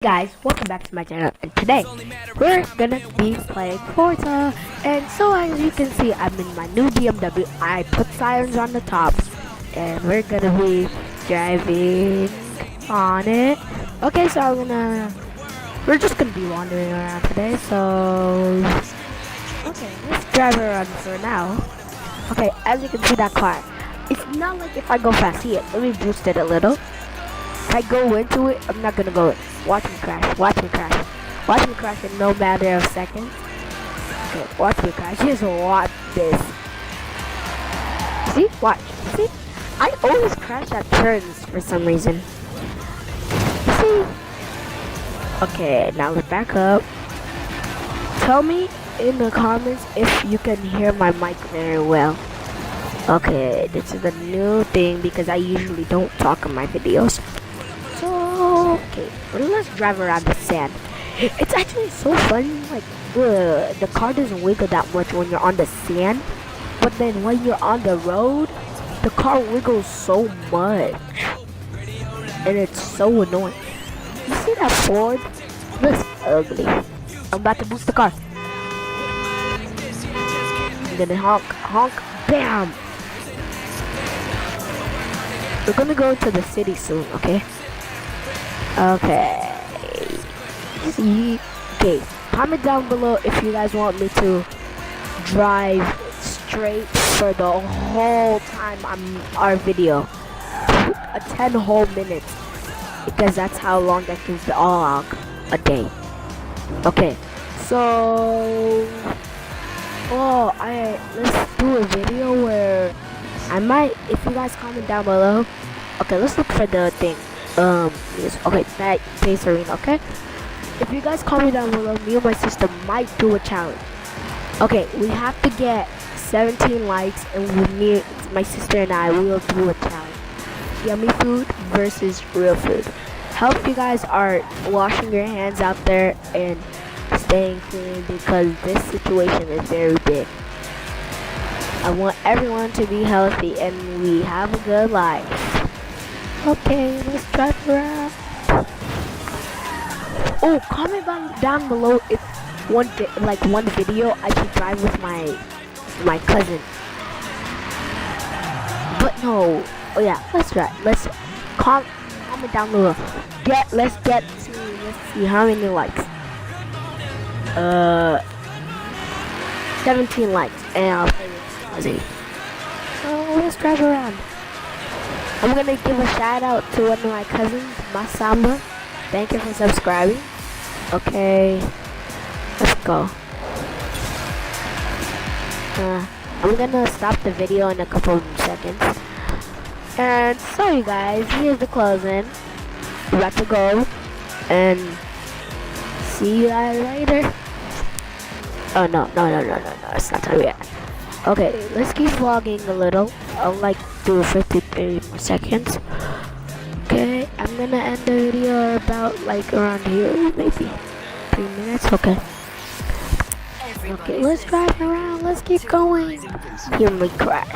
Guys, welcome back to my channel, and today we're gonna be playing Forza. And so as you can see, I'm in my new BMW. I put sirens on the top and we're gonna be driving on it. Okay, so we're just gonna be wandering around today, so okay, let's drive around for now. Okay, as you can see, that car, it's not like if I go fast. See it, let me boost it a little. If I go into it, I'm not gonna go in. Watch me crash, watch me crash. Watch me crash in no matter of seconds. Okay, watch me crash. Just watch this. See? Watch. See? I always crash at turns for some reason. See? Okay, now let's back up. Tell me in the comments if you can hear my mic very well. Okay, this is a new thing because I usually don't talk in my videos. Okay, let's drive around the sand. It's actually so fun. Like the car doesn't wiggle that much when you're on the sand, but then when you're on the road, the car wiggles so much, and it's so annoying. You see that Ford? Looks ugly. I'm about to boost the car. I'm gonna honk, honk, bam. We're gonna go to the city soon, okay? Okay. Okay. Comment down below if you guys want me to drive straight for the whole time on our video. 10 whole minutes. Because that's how long that gives the log a day. Okay. So let's do a video where I might, if you guys comment down below. Okay, let's look for the thing. Okay, that base arena, okay? If you guys comment down below, me and my sister might do a challenge. Okay, we have to get 17 likes, and my sister and I will do a challenge. Yummy food versus real food. Hope you guys are washing your hands out there and staying clean because this situation is very big. I want everyone to be healthy and we have a good life. Okay, let's drive around. Oh, comment down below if one video I should drive with my cousin. But no, oh yeah, let's drive. Let's comment down below. Let's see how many likes. 17 likes, and I'll play with cousin. So let's drive around. I'm gonna give a shout out to one of my cousins, Masamba. Thank you for subscribing. Okay, let's go. I'm gonna stop the video in a couple of seconds. And so you guys, here's the closing. We're about to go and see you guys later. Oh no, it's not time yet. Okay, let's keep vlogging a little. I'll do 53 more seconds. Okay, I'm gonna end the video about around here, maybe 3 minutes. Okay. Okay, let's drive around. Let's keep going. Here we crash.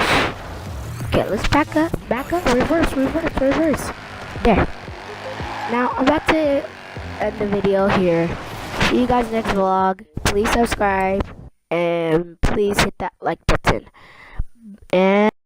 Okay, let's back up, reverse. There. Now I'm about to end the video here. See you guys next vlog. Please subscribe and please hit that like button. And